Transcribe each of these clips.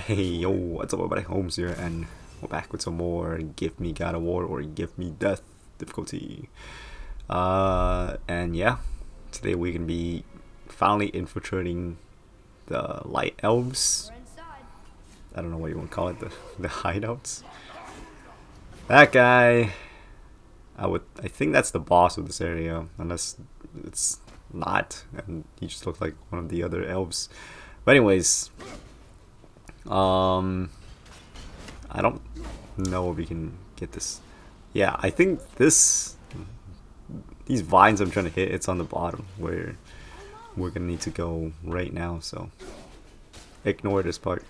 Hey yo, what's up everybody, Holmes here, and we're back with some more Give Me God of War or Give Me Death difficulty. And yeah, today we can be finally infiltrating the Light Elves. I don't know what you want to call it, the hideouts. That guy, I think that's the boss of this area, unless it's not, and he just looks like one of the other elves. But anyways, I don't know if we can get this. Yeah, I think these vines I'm trying to hit, it's on the bottom where we're gonna need to go right now, so ignore this part.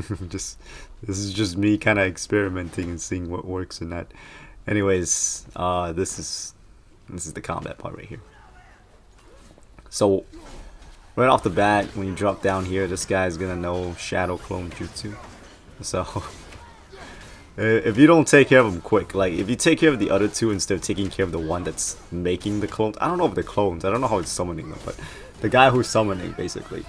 This is just me kind of experimenting and seeing what works and that. Anyways, this is the combat part right here. So right off the bat, when you drop down here, this guy's gonna know Shadow Clone Jutsu. So if you don't take care of him quick, like if you take care of the other two instead of taking care of the one that's making the clones, I don't know if they're clones, I don't know how it's summoning them, but the guy who's summoning, basically,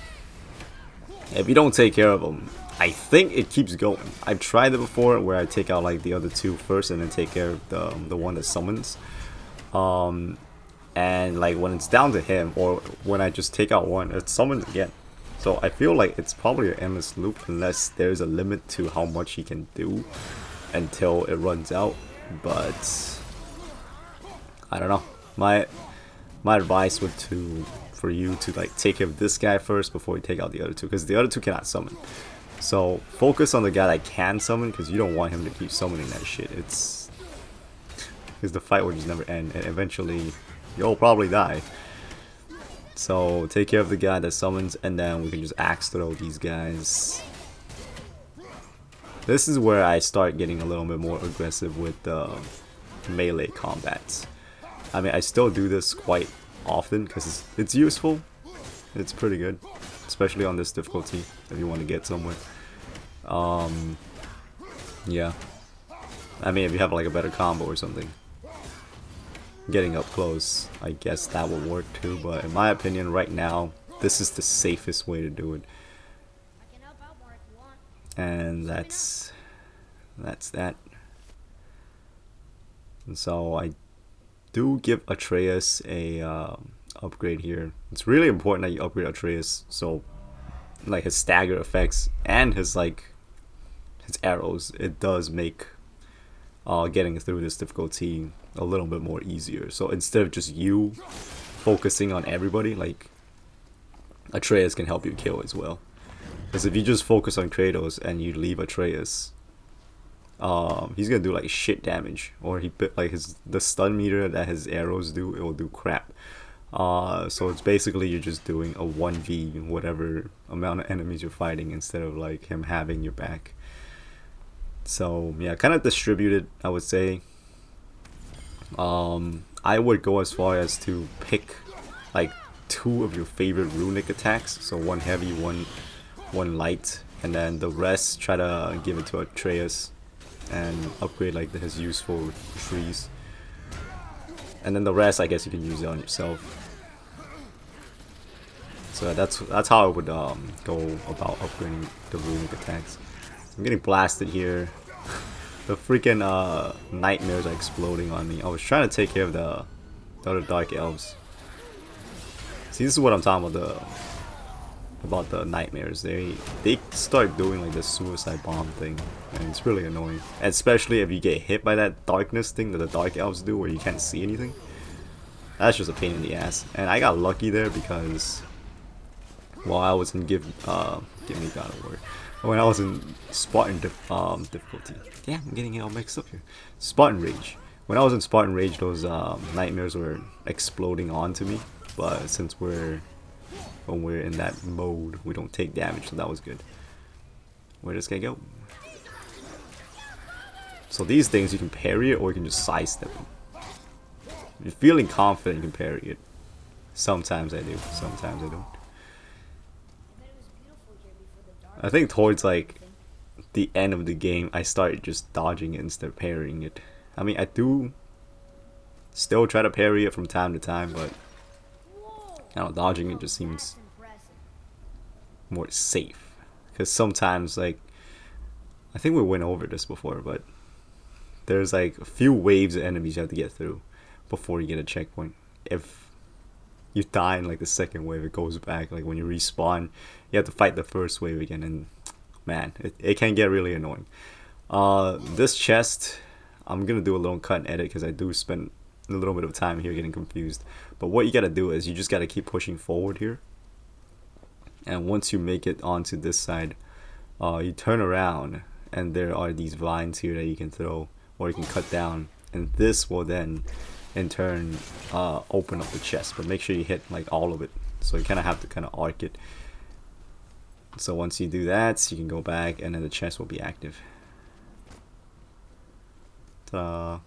if you don't take care of him, I think it keeps going. I've tried it before where I take out like the other two first and then take care of the one that summons. And like when it's down to him, or when I just take out one, it summons again. So I feel like it's probably an endless loop unless there's a limit to how much he can do until it runs out. But I don't know. My advice would for you to like take care of this guy first before you take out the other two, because the other two cannot summon. So focus on the guy that can summon, because you don't want him to keep summoning that shit. It's because the fight will just never end, and eventually you'll probably die. So take care of the guy that summons, and then we can just axe throw these guys. This is where I start getting a little bit more aggressive with melee combats. I mean, I still do this quite often because it's useful. It's pretty good, especially on this difficulty if you want to get somewhere. Yeah. I mean, if you have like a better combo or something. Getting up close, I guess that will work too, but in my opinion right now this is the safest way to do it, and that's that. And so I do give Atreus a upgrade here. It's really important that you upgrade Atreus, so like his stagger effects and his arrows, it does make getting through this difficulty a little bit more easier. So instead of just you focusing on everybody, like Atreus can help you kill as well. Because if you just focus on Kratos and you leave Atreus, he's gonna do like shit damage, or the stun meter that his arrows do, it will do crap. So it's basically you're just doing a 1v whatever amount of enemies you're fighting instead of like him having your back. So yeah, kind of distributed, I would say. I would go as far as to pick like 2 of your favorite runic attacks, so one heavy, one light, and then the rest try to give it to Atreus and upgrade like his useful trees, and then the rest I guess you can use it on yourself. So that's how I would go about upgrading the runic attacks. I'm getting blasted here. The freaking nightmares are exploding on me. I was trying to take care of the other dark elves. See, this is what I'm talking about the nightmares. They start doing like this suicide bomb thing, and it's really annoying. Especially if you get hit by that darkness thing that the dark elves do, where you can't see anything. That's just a pain in the ass. And I got lucky there because while I was in Give Me God of War, when I was in Spartan difficulty. Yeah, I'm getting it all mixed up here. Spartan Rage. When I was in Spartan Rage, those nightmares were exploding onto me. But since when we're in that mode, we don't take damage, so that was good. Where does this guy go? So these things, you can parry it or you can just sidestep them. If you're feeling confident, you can parry it. Sometimes I do, sometimes I don't. I think towards like the end of the game, I started just dodging it instead of parrying it. I mean, I do still try to parry it from time to time, but I don't know, dodging it just seems more safe. Because sometimes, like, I think we went over this before, but there's like a few waves of enemies you have to get through before you get a checkpoint. If you die in like the second wave, it goes back. Like when you respawn, you have to fight the first wave again, and man, it can get really annoying. This chest, I'm gonna do a little cut and edit because I do spend a little bit of time here getting confused. But what you gotta do is you just gotta keep pushing forward here, and once you make it onto this side, you turn around and there are these vines here that you can throw or you can cut down, and this will then in turn open up the chest. But make sure you hit like all of it, so you kind of have to kind of arc it. So once you do that, you can go back and then the chest will be active. Ta-da.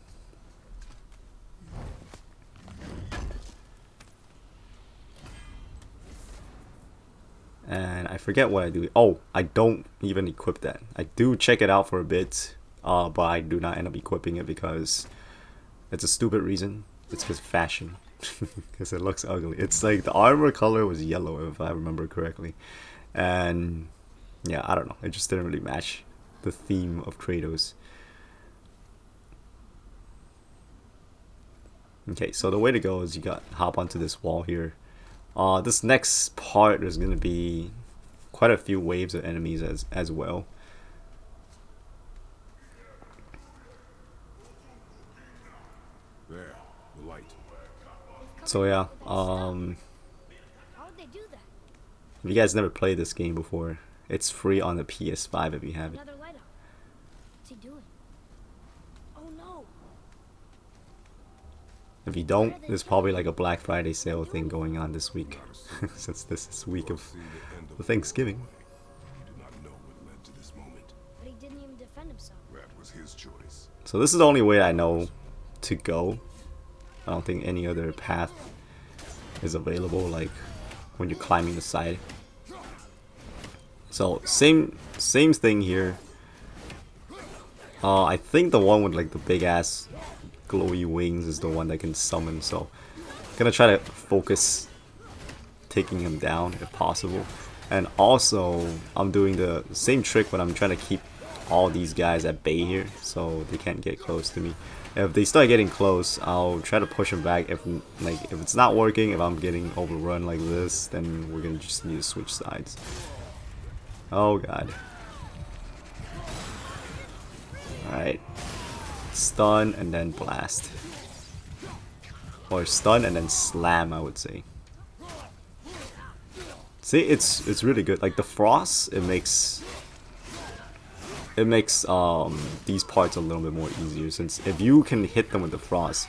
And I forget what I do. Oh, I don't even equip that. I do check it out for a bit, but I do not end up equipping it because it's a stupid reason. It's because fashion, because it looks ugly. It's like the armor color was yellow, if I remember correctly, and yeah, I don't know. It just didn't really match the theme of Kratos. Okay, so the way to go is you got hop onto this wall here. This next part, there's gonna be quite a few waves of enemies as well. There, the light. So yeah, if you guys never played this game before, it's free on the PS5 if you have it. Another light out. What's he doing? Oh no! If you don't, there's probably like a Black Friday sale thing going on this week, since this is week of the Thanksgiving. You do not know what led to this moment. But he didn't even defend himself. That was his choice. So this is the only way I know to go. I don't think any other path is available, like when you're climbing the side. So same thing here. I think the one with like the big ass glowy wings is the one that can summon, so I'm gonna try to focus taking him down if possible. And also I'm doing the same trick, but I'm trying to keep all these guys at bay here so they can't get close to me. If they start getting close, I'll try to push them back. If it's not working, if I'm getting overrun like this, then we're gonna just need to switch sides. Oh god. Alright. Stun and then blast. Or stun and then slam, I would say. See, it's really good. Like the frost, it makes these parts a little bit more easier, since if you can hit them with the frost,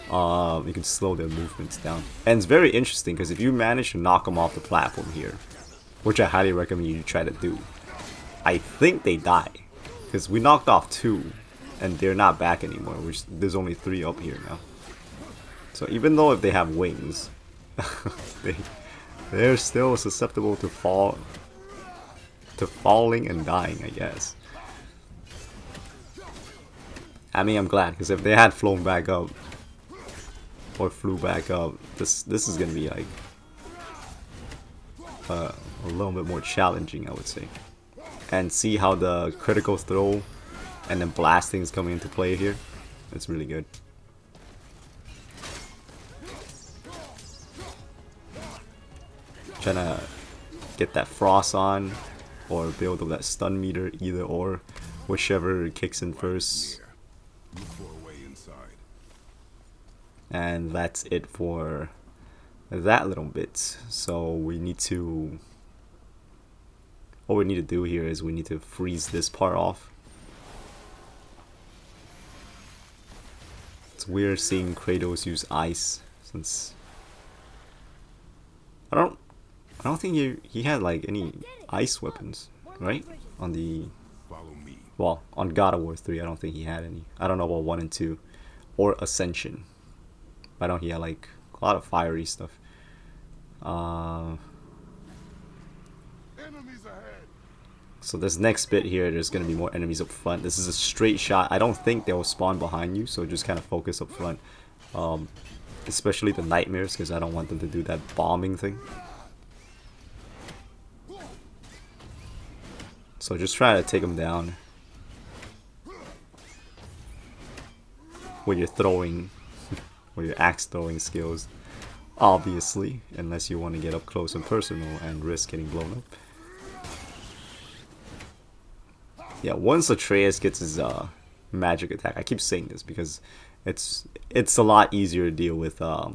you can slow their movements down. And it's very interesting because if you manage to knock them off the platform here, which I highly recommend you try to do, I think they die, because we knocked off 2 and they're not back anymore, which there's only 3 up here now. So even though if they have wings, they're still susceptible to falling and dying, I guess. I mean, I'm glad, because if they had flown back up or flew back up, this is gonna be like a little bit more challenging, I would say. And see how the critical throw and then blasting is coming into play here. It's really good. Trying to get that frost on or build up that stun meter, either or, whichever kicks in first. And that's it for that little bit. So we need to, what we need to do here is we need to freeze this part off. It's weird seeing Kratos use ice, since I don't think he had like any ice weapons, right? On the, well, on God of War 3, I don't think he had any. I don't know about 1 and 2 or Ascension. I know he had like a lot of fiery stuff. So this next bit here, there's gonna be more enemies up front. This is a straight shot. I don't think they'll spawn behind you, so just kind of focus up front. Especially the nightmares, because I don't want them to do that bombing thing. So just try to take them down with your throwing, with your axe throwing skills, obviously, unless you want to get up close and personal and risk getting blown up. Yeah, once Atreus gets his magic attack, I keep saying this because it's a lot easier to deal with the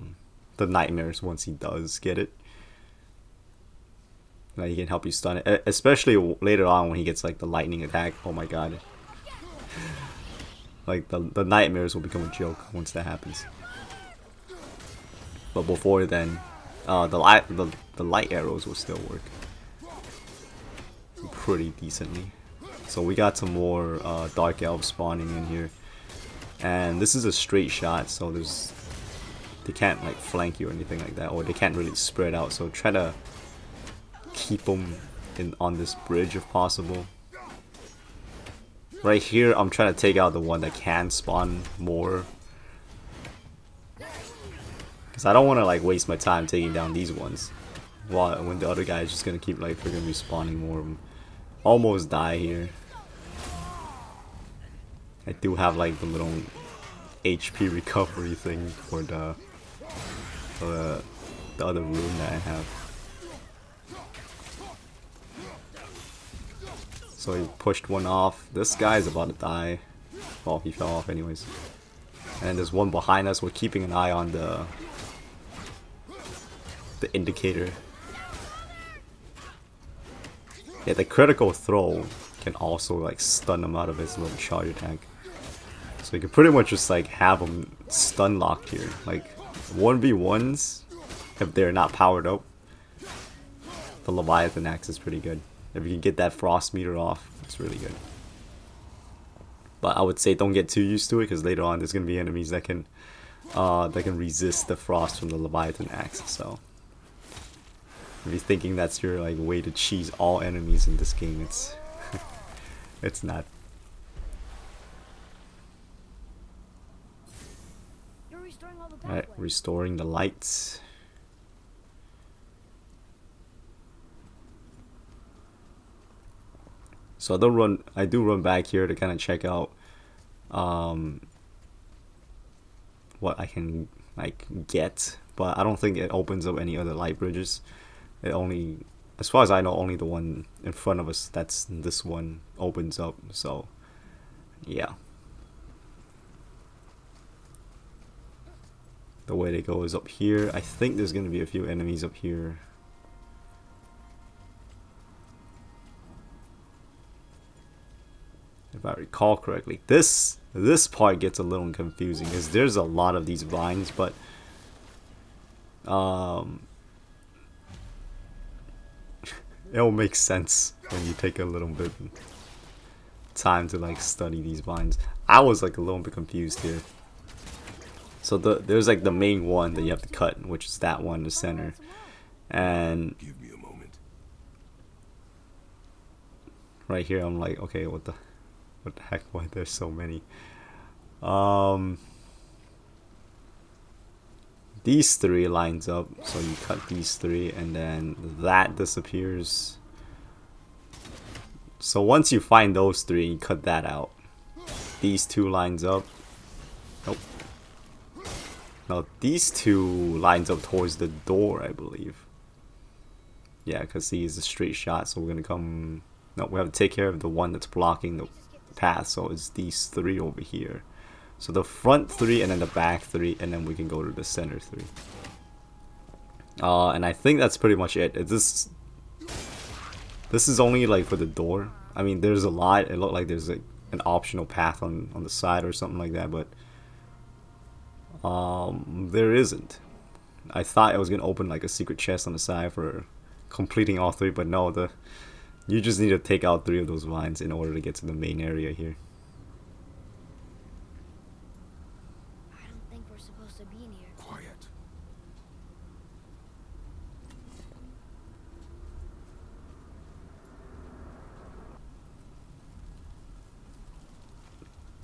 nightmares once he does get it. Like, he can help you stun it, especially later on when he gets like the lightning attack. Oh my god. Like the nightmares will become a joke once that happens. But before then, the light arrows will still work pretty decently. So we got some more dark elves spawning in here, and this is a straight shot, so they can't like flank you or anything like that, or they can't really spread out. So try to keep them on this bridge if possible. Right here, I'm trying to take out the one that can spawn more, because I don't want to like waste my time taking down these ones, when the other guy is just gonna keep like freaking respawning more of them. Almost die here. I do have like the little HP recovery thing for the other room that I have. So he pushed one off. This guy's about to die. Well, he fell off anyways. And there's one behind us. We're keeping an eye on the indicator. Yeah, the critical throw can also like stun him out of his little charge attack. So you can pretty much just like have him stun locked here. Like 1v1s, if they're not powered up, the Leviathan axe is pretty good. If you can get that frost meter off, it's really good. But I would say don't get too used to it, because later on there's gonna be enemies that can resist the frost from the Leviathan axe. So if you're thinking that's your like way to cheese all enemies in this game, it's it's not. You're restoring all the Alright, pathway. restoring the lights. So I do run back here to kind of check out what I can like get, but I don't think it opens up any other light bridges. It only, as far as I know, only the one in front of us, that's this one, opens up. So yeah, the way they go is up here. I think there's gonna be a few enemies up here. If I recall correctly, this part gets a little confusing because there's a lot of these vines, but it'll make sense when you take a little bit time to like study these vines. I was like a little bit confused here. So there's like the main one that you have to cut, which is that one in the center, and Give me a moment. right here I'm like, okay, what the heck, why there's so many? These three lines up, so you cut these three and then that disappears. So once you find those three, you cut that out. These two lines up. Nope. No, these two lines up towards the door, I believe. Yeah, because he is a straight shot, so we're gonna come. No, we have to take care of the one that's blocking the path, so it's these three over here. So the front three and then the back three, and then we can go to the center three. And I think that's pretty much it. This is only like for the door. I mean, there's a lot. It looked like there's like an optional path on the side or something like that, but there isn't. I thought I was gonna open like a secret chest on the side for completing all three, but no, you just need to take out 3 of those vines in order to get to the main area here. I don't think we're supposed to be in here. Quiet.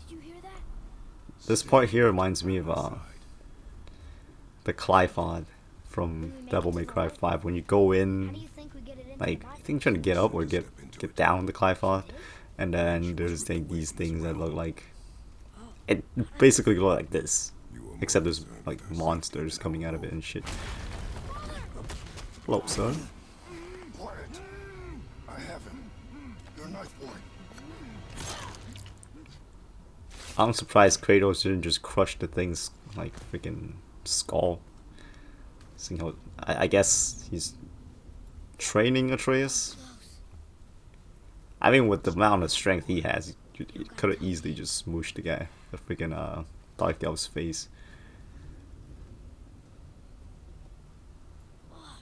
Did you hear that? This part here reminds me of the Clifod from Devil May Cry 5. When you go How do in, you think we get it in? like, I think trying to get up or get down the Clifod, and then there's like these things that look like it basically look like this, You were except more there's concerned like with us monsters than coming our out of it own. and shit. Hello, sir. Quiet. I have him. Your knife point. I'm surprised Kratos didn't just crush the thing's like freaking skull. Seeing how I guess he's training Atreus. I mean, with the amount of strength he has, he could have easily just smooshed the guy, the freaking Dark Elf's face. Oh,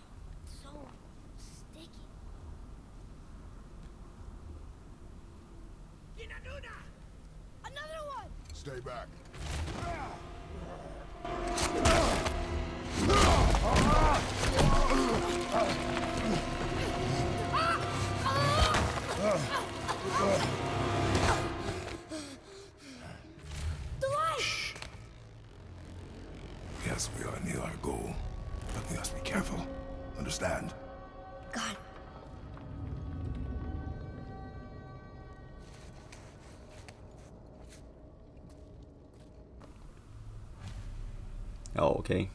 so sticky. Another one! Stay back. The light! Yes, we are near our goal, but we must be careful. Understand? God. Oh, okay.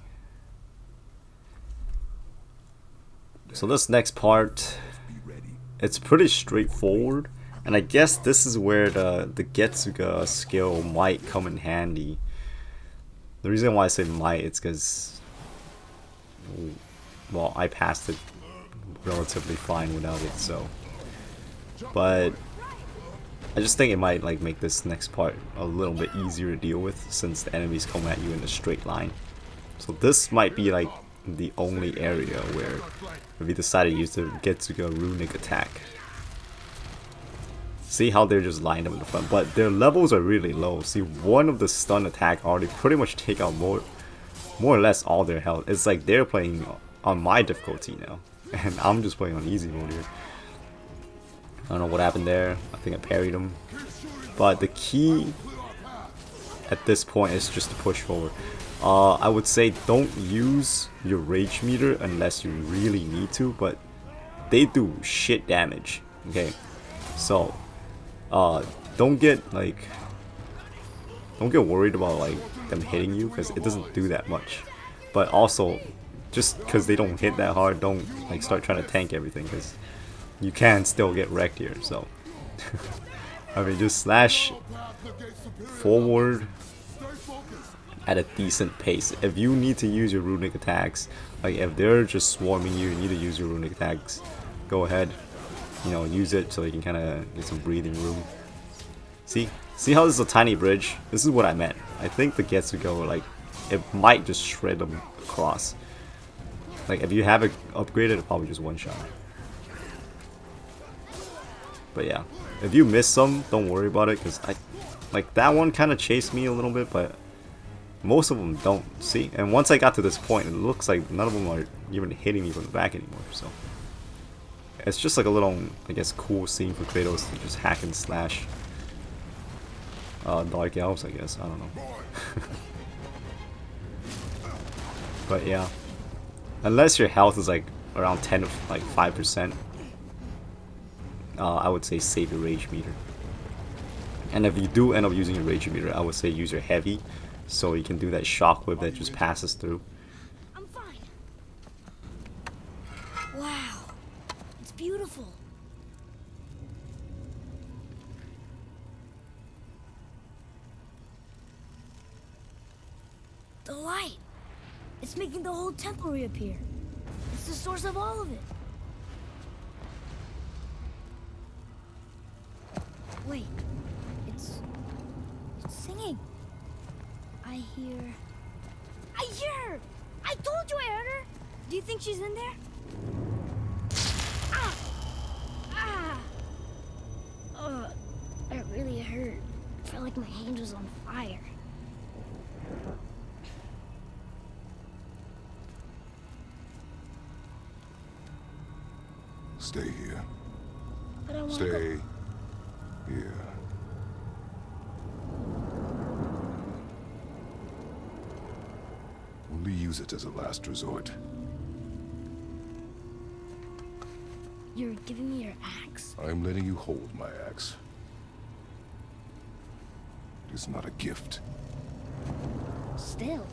So this next part, Be ready. it's pretty straightforward, and I guess this is where the Getsuga skill might come in handy. The reason why I say might, it's because, well, I passed it relatively fine without it, so. But I just think it might like make this next part a little bit easier to deal with since the enemies come at you in a straight line. So this might be like the only area where if you decide to use the Getsuga runic attack. See how they're just lined up in the front, but their levels are really low. See, one of the stun attack already pretty much take out more or less all their health. It's like they're playing on my difficulty now, and I'm just playing on easy mode here. I don't know what happened there. I think I parried him. But the key at this point is just to push forward. I would say don't use your rage meter unless you really need to, but they do shit damage. Okay, so don't get worried about like them hitting you because it doesn't do that much. But also, just because they don't hit that hard, don't like start trying to tank everything because you can still get wrecked here. So I mean, just slash forward at a decent pace. If you need to use your runic attacks, like if they're just swarming you, you need to use your runic attacks, go ahead, you know, use it so you can kind of get some breathing room. See how this is a tiny bridge? This is what I meant. I think the Getsuga, like, it might just shred them across. Like if you have it upgraded, it'll probably just one shot. But yeah, if you miss some, don't worry about it, because like that one kind of chased me a little bit, but most of them don't. See, and once I got to this point, it looks like none of them are even hitting me from the back anymore. So it's just like a little, I guess, cool scene for Kratos to just hack and slash Dark Elves, I guess. I don't know. But yeah, unless your health is like around 10 to like 5%, I would say save your rage meter. And if you do end up using your rage meter, I would say use your heavy, so you can do that shock whip that just passes through. I'm fine. Wow. It's beautiful. The light. It's making the whole temple reappear. It's the source of all of it. Wait. It's singing. I hear her! I told you I heard her! Do you think she's in there? Ah! Ah! Ugh, that really hurt. I felt like my hand was on fire. Stay here. But I want to Stay go. here. Only use it as a last resort. You're giving me your axe? I'm letting you hold my axe. is not a gift. Still.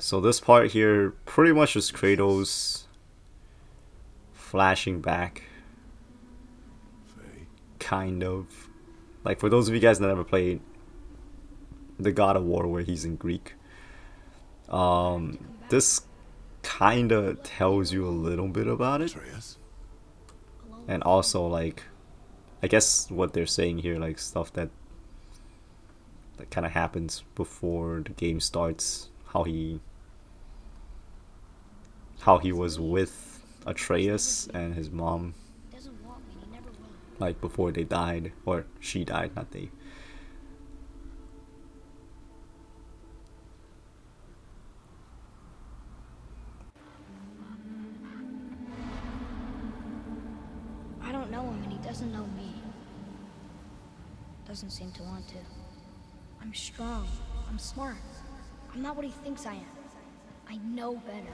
So this part here pretty much is Kratos flashing back, Faye. kind of. Like for those of you guys that never played the God of War where he's in Greek, this kind of tells you a little bit about it. Atreus? And also like, I guess what they're saying here, like stuff that kind of happens before the game starts, how he was with Atreus and his mom, Doesn't want me, and he never will. like before they died, or she died, not they. I don't know him, and he doesn't know me. Doesn't seem to want to. I'm strong. I'm smart. I'm not what he thinks I am. I know better.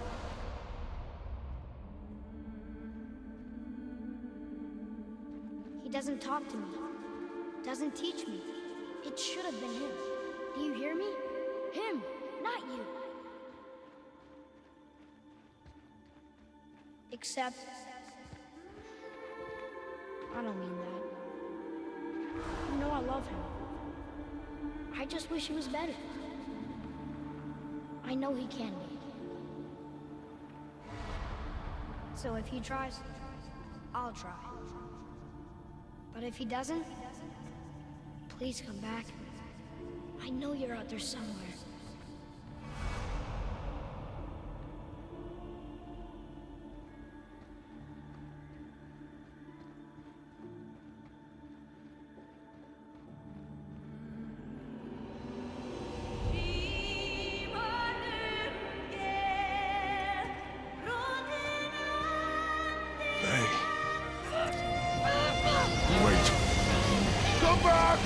He doesn't talk to me. Doesn't teach me. It should have been him. Do you hear me? Him, not you. Except... I don't mean that. You know I love him. I just wish he was better. I know he can be. So if he tries, I'll try. But if he doesn't, please come back. I know you're out there somewhere. Faye. Wait. Come back!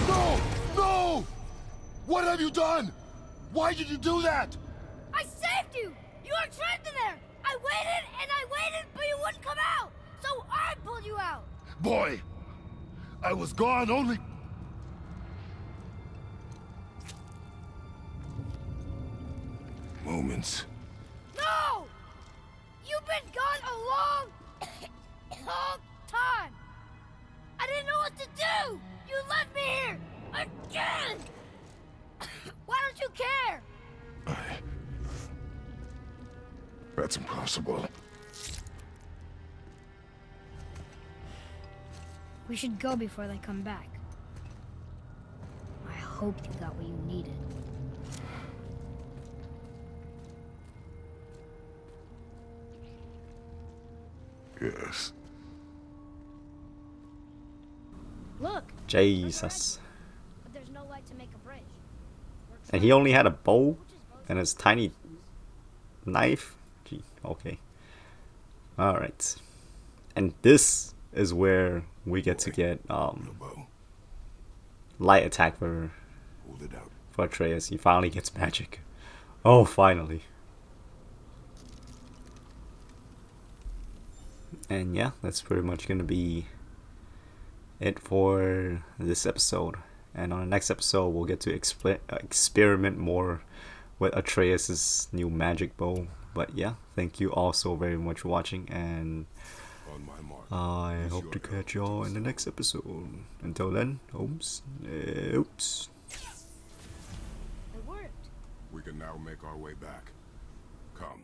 No! No! What have you done? Why did you do that? I saved you! You were trapped in there! I waited and I waited, but you wouldn't come out! So I pulled you out! Boy, I was gone only... moments. No! You've been gone a long time! I didn't know what to do! You left me here! Again! Why don't you care? That's impossible. We should go before they come back. I hope you got what you needed. Yes. Look! Jesus. But there's no light to make a bridge. And he only had a bow and his tiny knife. Gee, okay. Alright. And this is where we get to get Lobo, light attack for hold it out. Atreus. He finally gets magic. Oh, finally. And yeah, that's pretty much gonna be it for this episode. And on the next episode, we'll get to experiment more with Atreus's new magic bow. But yeah, thank you all so very much for watching, and On my mark. I hope to catch y'all in the next episode. Until then, oops. It worked. We can now make our way back. Come.